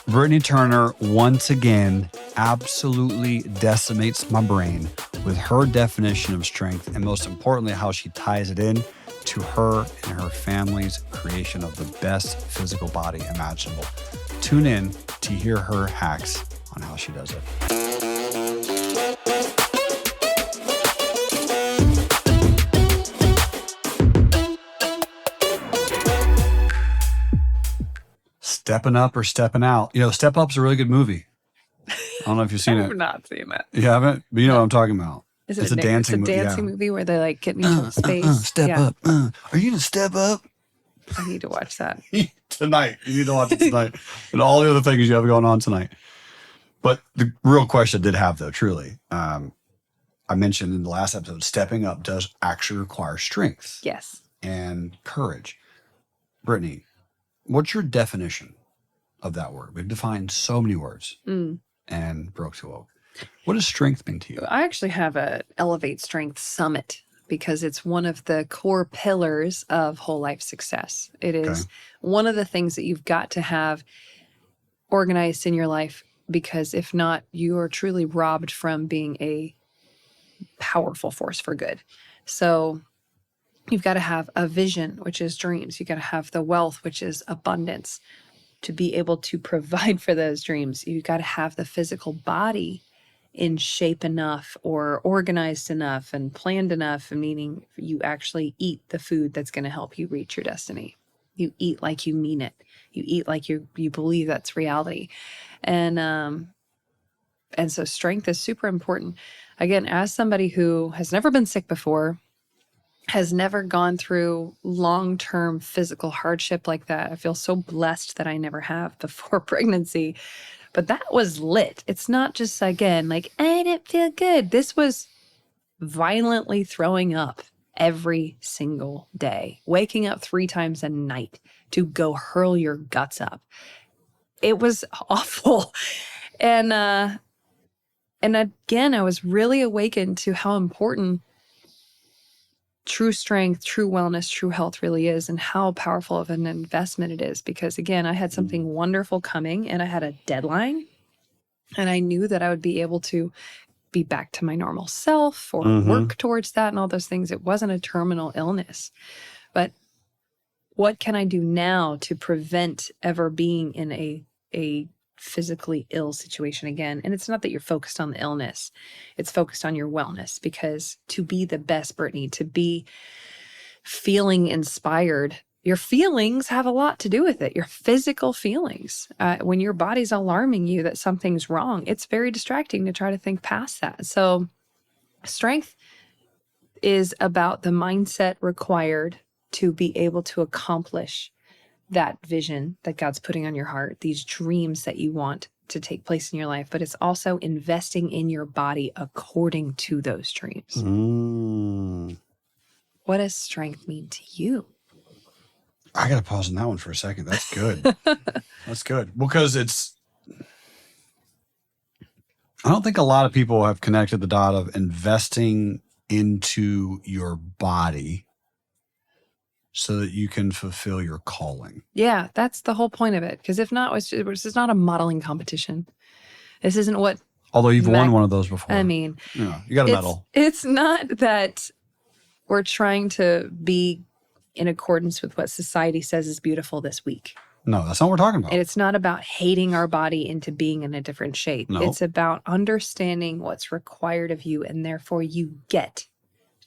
Britnie Turner once again absolutely decimates my brain with her definition of strength, and most importantly, how she ties it in to her and her family's creation of the best physical body imaginable. Tune in to hear her hacks on how she does it. Stepping Up or Stepping Out. You know, Step Up's a really good movie. I don't know if you've seen it. I've not seen it. You haven't? But you know what I'm talking about. Is it It's a dancing movie where they like get into space? Step up. Are you going to step up? I need to watch that. Tonight. You need to watch it tonight. And all the other things you have going on tonight. But the real question I did have, though, truly, I mentioned in the last episode, stepping up does actually require strength. Yes. And courage. Britnie, what's your definition of that word? We've defined so many words and broke to Awoke. What does strength mean to you? I actually have a Elevate Strength Summit because it's one of the core pillars of whole life success. It is one of the things that you've got to have organized in your life, because if not, you are truly robbed from being a powerful force for good. So you've got to have a vision, which is dreams. You've got to have the wealth, which is abundance, to be able to provide for those dreams. You've got to have the physical body in shape enough or organized enough and planned enough, meaning you actually eat the food that's going to help you reach your destiny. You eat like you mean it. You eat like you believe that's reality. And so strength is super important. Again, as somebody who has never been sick before, has never gone through long-term physical hardship like that, I feel so blessed that I never have before pregnancy. But that was lit. It's not just, again, like, I didn't feel good. This was violently throwing up every single day, waking up 3 times a night to go hurl your guts up. It was awful. And again, I was really awakened to how important true strength, true wellness, true health really is, and how powerful of an investment it is. Because again, I had something wonderful coming and I had a deadline, and I knew that I would be able to be back to my normal self or work towards that and all those things. It wasn't a terminal illness, but what can I do now to prevent ever being in a physically ill situation again? And it's not that you're focused on the illness, it's focused on your wellness, because to be the best Britnie, to be feeling inspired, your feelings have a lot to do with it. Your physical feelings, when your body's alarming you that something's wrong, it's very distracting to try to think past that. So strength is about the mindset required to be able to accomplish that vision that God's putting on your heart, these dreams that you want to take place in your life, but it's also investing in your body according to those dreams. What does strength mean to you? I got to pause on that one for a second. That's good. That's good. Because I don't think a lot of people have connected the dot of investing into your body so that you can fulfill your calling. Yeah, that's the whole point of it. Because if not, this is not a modeling competition. This isn't what... Although you've won one of those before. I mean... Yeah, you got a medal. It's not that we're trying to be in accordance with what society says is beautiful this week. No, that's not what we're talking about. And it's not about hating our body into being in a different shape. No. It's about understanding what's required of you, and therefore you get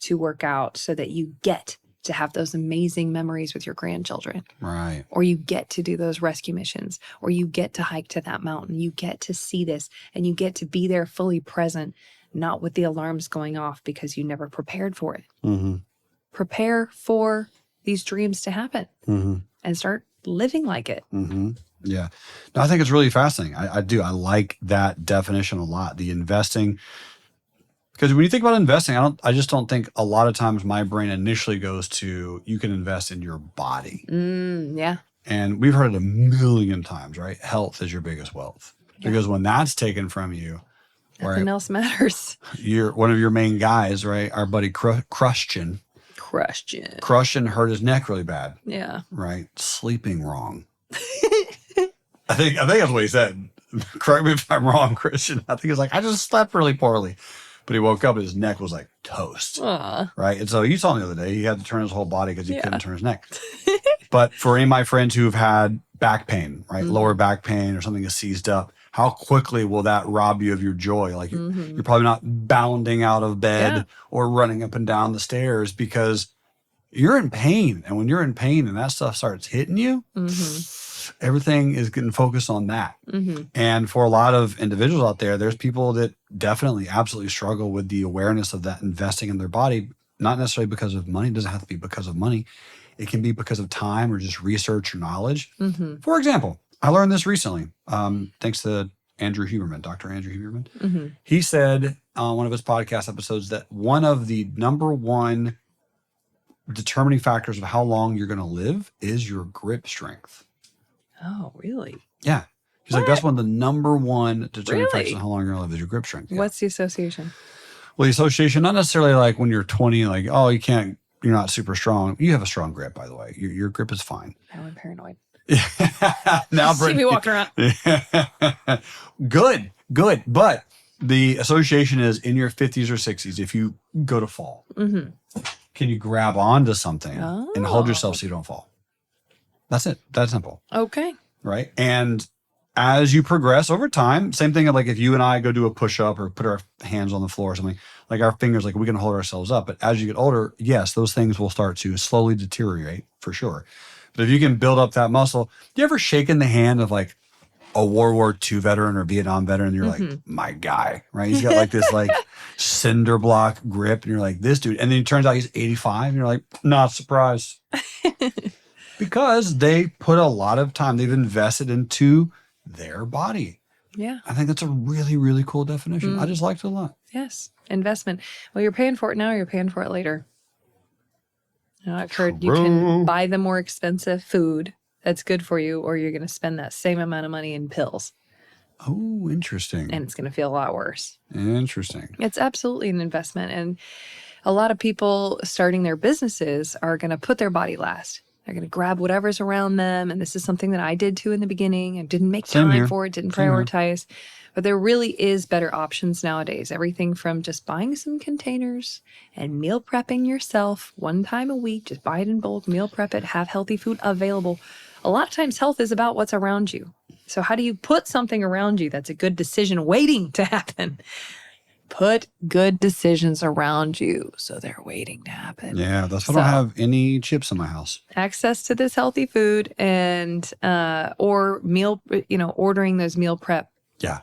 to work out so that you get to have those amazing memories with your grandchildren. Right. Or you get to do those rescue missions, or you get to hike to that mountain. You get to see this, and you get to be there fully present, not with the alarms going off because you never prepared for it. Prepare for these dreams to happen and start living like it. Yeah. No, I think it's really fascinating. I do. I like that definition a lot. The investing. Because when you think about investing, I just don't think a lot of times my brain initially goes to, you can invest in your body. Yeah. And we've heard it a million times, right? Health is your biggest wealth. Yeah. Because when that's taken from you, nothing else matters. You're one of your main guys, right? Our buddy Christian hurt his neck really bad. Yeah. Right? Sleeping wrong. I think that's what he said. Correct me if I'm wrong, Christian. I think he's like, I just slept really poorly. But he woke up and his neck was like toast. Aw. Right. And so you saw him the other day, he had to turn his whole body because he couldn't turn his neck. But for any of my friends who've had back pain, right, lower back pain or something is seized up, how quickly will that rob you of your joy? Like you're probably not bounding out of bed or running up and down the stairs because you're in pain. And when you're in pain and that stuff starts hitting you, everything is getting focused on that. And for a lot of individuals out there, there's people that definitely absolutely struggle with the awareness of that investing in their body, not necessarily because of money. It doesn't have to be because of money. It can be because of time or just research or knowledge. For example, I learned this recently, thanks to Andrew Huberman, Dr. Andrew Huberman. He said on one of his podcast episodes that one of the number one determining factors of how long you're going to live is your grip strength. Oh, really? Yeah. He's like, that's one of the number one determining factors of how long you're going to live is your grip strength. Yeah. What's the association? Well, the association, not necessarily like when you're 20, like, oh, you're not super strong. You have a strong grip, by the way. Your grip is fine. Now I'm paranoid. Now, see me walking around. Good. But the association is in your 50s or 60s, if you go to fall, can you grab onto something and hold yourself so you don't fall? That's it. That's simple. Okay. Right. And as you progress over time, same thing like if you and I go do a push-up or put our hands on the floor or something, like our fingers, like we can hold ourselves up. But as you get older, yes, those things will start to slowly deteriorate for sure. But if you can build up that muscle, you ever shaken the hand of like a World War II veteran or Vietnam veteran? And you're like, my guy, right? He's got like this like cinder block grip. And you're like, this dude. And then it turns out he's 85. And you're like, not surprised. Because they put a lot of time, they've invested into their body. Yeah. I think that's a really, really cool definition. I just liked it a lot. Yes. Investment. Well, you're paying for it now, you're paying for it later. You know, I've heard you can buy the more expensive food that's good for you, or you're going to spend that same amount of money in pills. Oh, interesting. And it's going to feel a lot worse. Interesting. It's absolutely an investment. And a lot of people starting their businesses are going to put their body last. They're going to grab whatever's around them. And this is something that I did too in the beginning. I didn't make time for it, didn't prioritize. But there really is better options nowadays. Everything from just buying some containers and meal prepping yourself one time a week. Just buy it in bulk, meal prep it, have healthy food available. A lot of times health is about what's around you. So how do you put something around you that's a good decision waiting to happen? Put good decisions around you so they're waiting to happen. Yeah, that's why I don't have any chips in my house. Access to this healthy food and or meal, ordering those meal prep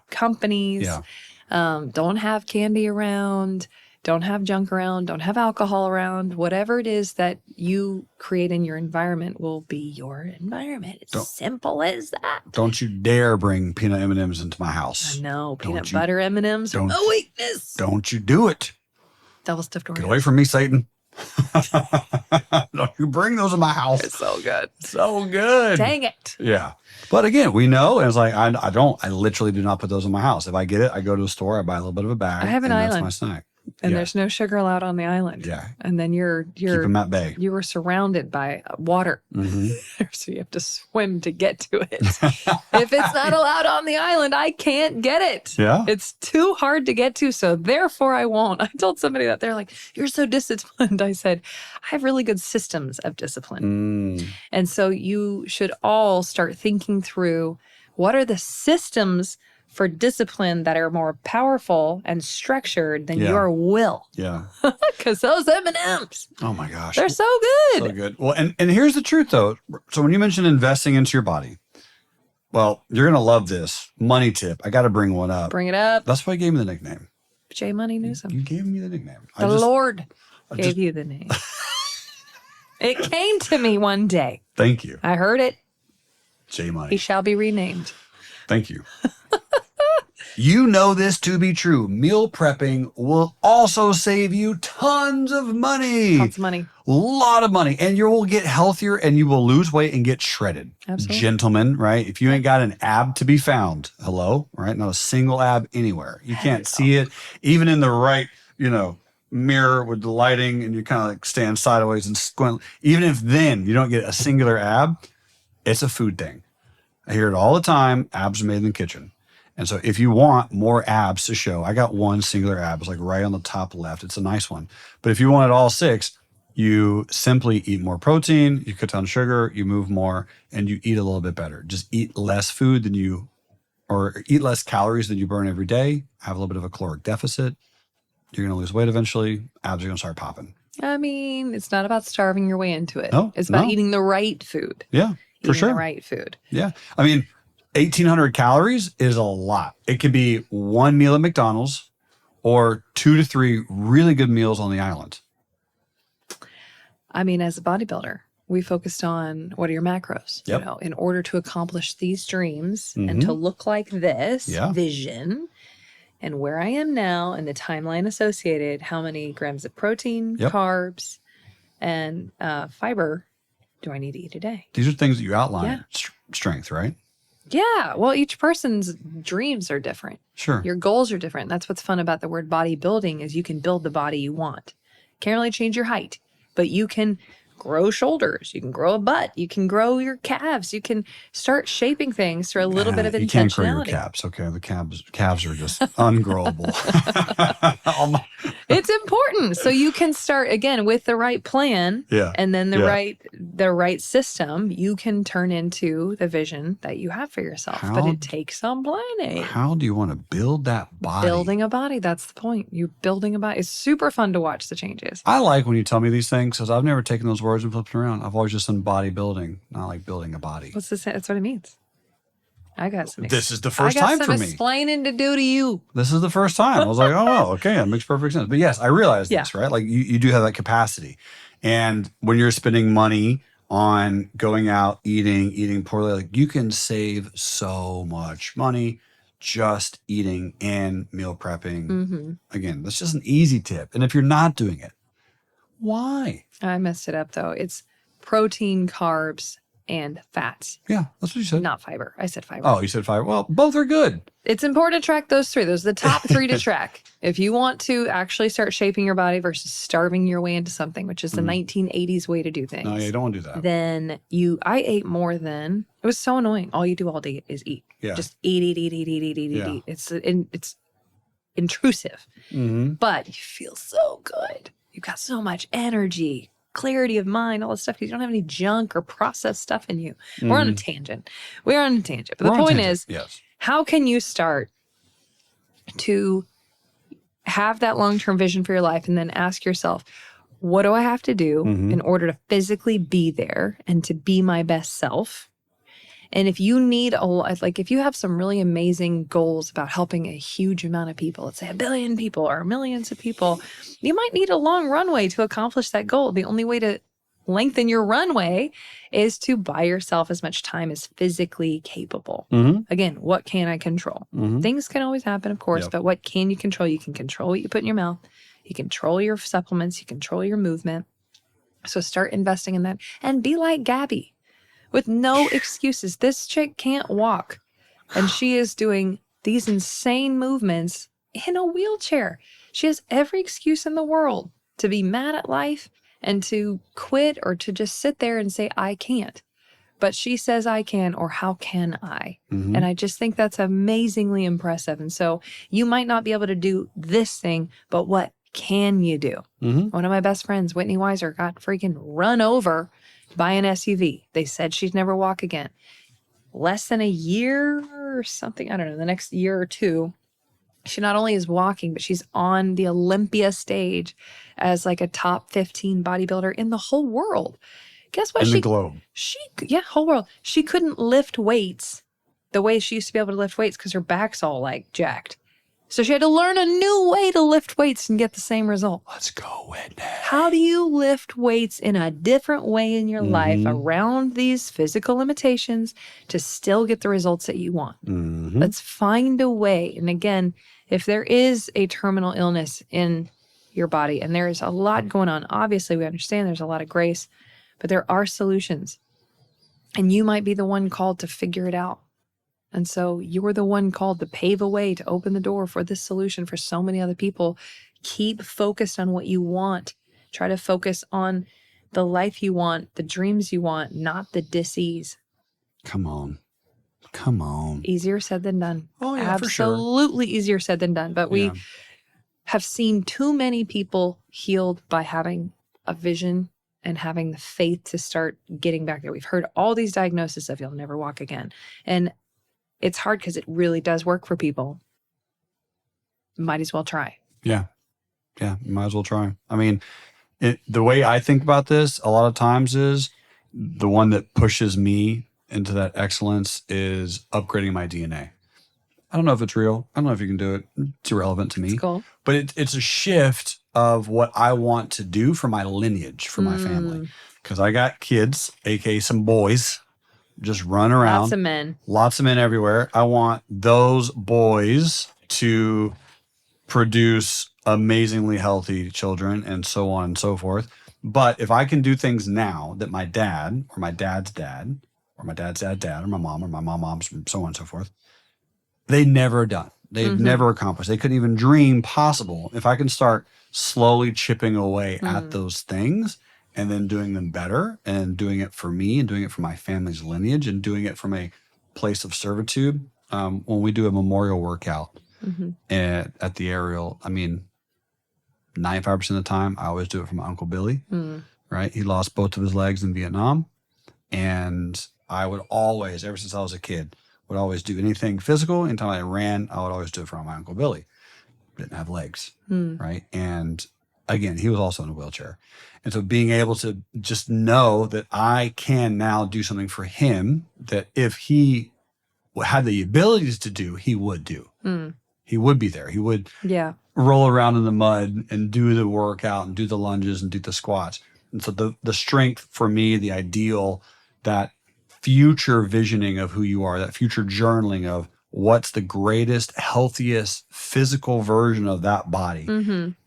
companies. Yeah. Don't have candy around. Don't have junk around. Don't have alcohol around. Whatever it is that you create in your environment will be your environment. It's simple as that. Don't you dare bring peanut M&Ms into my house. I know. Peanut butter M&Ms are no weakness. Don't you do it. Double stuffed Oreos. Get away from me, Satan. Don't you bring those in my house. It's so good. So good. Dang it. Yeah. But again, we know, and it's like, I literally do not put those in my house. If I get it, I go to the store, I buy a little bit of a bag. I have an island. That's my snack. And there's no sugar allowed on the island. Yeah. And then keep them at bay. You were surrounded by water. So you have to swim to get to it. If it's not allowed on the island, I can't get it. Yeah. It's too hard to get to. So therefore I won't. I told somebody that they're like, you're so disciplined. I said, I have really good systems of discipline. And so you should all start thinking through what are the systems for discipline that are more powerful and structured than your will. Yeah. Because those M&Ms. Oh my gosh. They're so good. So good. Well, and here's the truth though. So when you mention investing into your body, well, you're going to love this money tip. I got to bring one up. Bring it up. That's why I gave me the nickname. J Money Newsom. You gave me the nickname. The Lord gave you the name. It came to me one day. Thank you. I heard it. J Money. He shall be renamed. Thank you. You know this to be true. Meal prepping will also save you tons of money. Lots of money. A lot of money. And you will get healthier and you will lose weight and get shredded. Absolutely. Gentlemen, right? If you ain't got an ab to be found, hello, right? Not a single ab anywhere. You can't see it. Even in the right, mirror with the lighting and you kind of like stand sideways and squint. Even if then you don't get a singular ab, it's a food thing. I hear it all the time. Abs are made in the kitchen. And so if you want more abs to show, I got one singular ab. It's like right on the top left. It's a nice one. But if you wanted all 6, you simply eat more protein, you cut down sugar, you move more, and you eat a little bit better. Just eat less food or eat less calories than you burn every day. Have a little bit of a caloric deficit. You're going to lose weight eventually. Abs are going to start popping. I mean, it's not about starving your way into it. No, it's about eating the right food. Yeah, for sure. The right food. Yeah. I mean, 1,800 calories is a lot. It could be one meal at McDonald's or 2 to 3 really good meals on the island. I mean, as a bodybuilder, we focused on what are your macros? Yep. You know, in order to accomplish these dreams and to look like this vision and where I am now and the timeline associated, how many grams of protein, carbs, and fiber do I need to eat a day? These are things that you outline. Strength, right? Yeah. Well, each person's dreams are different. Sure. Your goals are different. That's what's fun about the word bodybuilding is you can build the body you want. Can't really change your height, but you can grow shoulders. You can grow a butt. You can grow your calves. You can start shaping things through a little bit of intentionality. You can't grow your calves, okay? The calves are just ungrowable. It's important. So you can start again with the right plan and then the right system, you can turn into the vision that you have for yourself. But it takes some planning. How do you want to build that body? Building a body. That's the point. You're building a body. It's super fun to watch the changes. I like when you tell me these things because I've never taken those words and flipped them around. I've always just done bodybuilding, not like building a body. What's this? That's what it means. I got some. This is the first time for me. I got some explaining to do to you. This is the first time. I was like, oh, well, okay, that makes perfect sense. But yes, I realize this, right? Like you do have that capacity. And when you're spending money on going out, eating poorly, like you can save so much money just eating and meal prepping. Again, that's just an easy tip. And if you're not doing it, why? I messed it up though. It's protein, carbs, and fats. Yeah, that's what you said. Not fiber. I said fiber. Oh, you said fiber. Well, both are good. It's important to track those 3. Those are the top 3 to track. If you want to actually start shaping your body versus starving your way into something, which is the 1980s way to do things. No, you don't want to do that. Then I ate more than, it was so annoying. All you do all day is eat. Yeah. Just eat. It's intrusive. But you feel so good. You've got so much energy, clarity of mind, all this stuff because you don't have any junk or processed stuff in you. We're on a tangent. We're on a tangent. But the point is, how can you start to have that long-term vision for your life and then ask yourself, what do I have to do in order to physically be there and to be my best self? And if you need if you have some really amazing goals about helping a huge amount of people, let's say 1 billion people or millions of people, you might need a long runway to accomplish that goal. The only way to lengthen your runway is to buy yourself as much time as physically capable. Again, what can I control? Things can always happen, of course, but what can you control? You can control what you put in your mouth. You control your supplements. You control your movement. So start investing in that and be like Gabby. With no excuses. This chick can't walk. And she is doing these insane movements in a wheelchair. She has every excuse in the world to be mad at life and to quit or to just sit there and say, I can't. But she says I can, or how can I? And I just think that's amazingly impressive. And so you might not be able to do this thing, but what can you do? One of my best friends, Whitney Weiser, got freaking run over by an SUV. They said she'd never walk again. Less than a year or something, I don't know, the next year or 2, she not only is walking, but she's on the Olympia stage as like a top 15 bodybuilder in the whole world. Guess what? In the globe. Whole world. She couldn't lift weights the way she used to be able to lift weights because her back's all like jacked. So she had to learn a new way to lift weights and get the same result. Let's go, Whitney. How do you lift weights in a different way in your life around these physical limitations to still get the results that you want? Let's find a way. And again, if there is a terminal illness in your body and there is a lot going on, obviously we understand there's a lot of grace, but there are solutions. And you might be the one called to figure it out. And so you're the one called to pave a way to open the door for this solution for so many other people. Keep focused on what you want. Try to focus on the life you want, the dreams you want, not the disease. Come on. Come on. Easier said than done. Oh, yeah, for sure. Absolutely easier said than done. But we have seen too many people healed by having a vision and having the faith to start getting back there. We've heard all these diagnoses of you'll never walk again. And it's hard because it really does work for people. Might as well try. Yeah. Yeah, you might as well try. I mean, the way I think about this a lot of times is the one that pushes me into that excellence is upgrading my DNA. I don't know if it's real. I don't know if you can do it. It's irrelevant to me. It's cool. But it's a shift of what I want to do for my lineage, for my family. Because I got kids, aka some boys, just run around. Lots of men. Lots of men everywhere. I want those boys to produce amazingly healthy children and so on and so forth. But if I can do things now that my dad or my dad's dad or my dad's dad or my mom's and so on and so forth, they never done. They've never accomplished. They couldn't even dream possible. If I can start slowly chipping away at those things and then doing them better and doing it for me and doing it for my family's lineage and doing it from a place of servitude. When we do a memorial workout at the Ariel, I mean, 95% of the time, I always do it for my Uncle Billy, right? He lost both of his legs in Vietnam. And I would always, ever since I was a kid, would always do anything physical. Anytime I ran, I would always do it for my Uncle Billy. Didn't have legs, right? And again, he was also in a wheelchair. And so being able to just know that I can now do something for him that if he had the abilities to do, he would do. He would be there. He would roll around in the mud and do the workout and do the lunges and do the squats. And so the strength for me, the ideal, that future visioning of who you are, that future journaling of what's the greatest, healthiest physical version of that body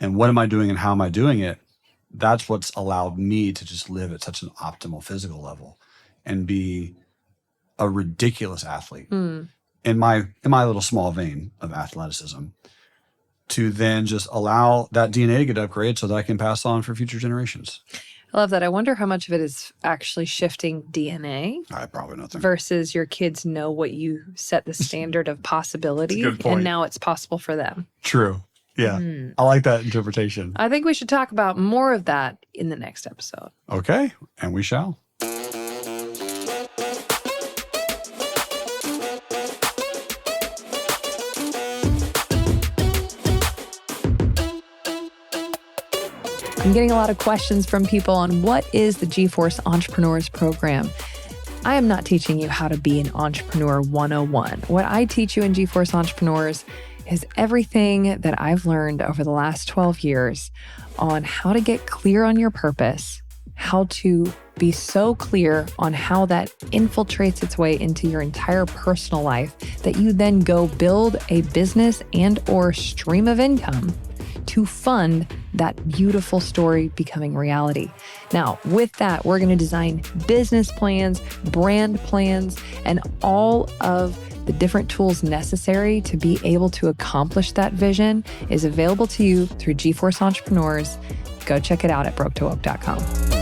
and what am I doing and how am I doing it? That's what's allowed me to just live at such an optimal physical level and be a ridiculous athlete in my little small vein of athleticism, to then just allow that DNA to get upgraded so that I can pass on for future generations. I love that. I wonder how much of it is actually shifting DNA. Probably nothing. Versus your kids know what you set the standard of possibility, and now it's possible for them. True. Yeah. I like that interpretation. I think we should talk about more of that in the next episode. Okay. And we shall. I'm getting a lot of questions from people on what is the G-Force Entrepreneurs Program. I am not teaching you how to be an entrepreneur 101. What I teach you in G-Force Entrepreneurs is everything that I've learned over the last 12 years on how to get clear on your purpose, how to be so clear on how that infiltrates its way into your entire personal life that you then go build a business and or stream of income to fund that beautiful story becoming reality. Now, with that, we're going to design business plans, brand plans, and all of the different tools necessary to be able to accomplish that vision is available to you through G-Force Entrepreneurs. Go check it out at broketowoke.com.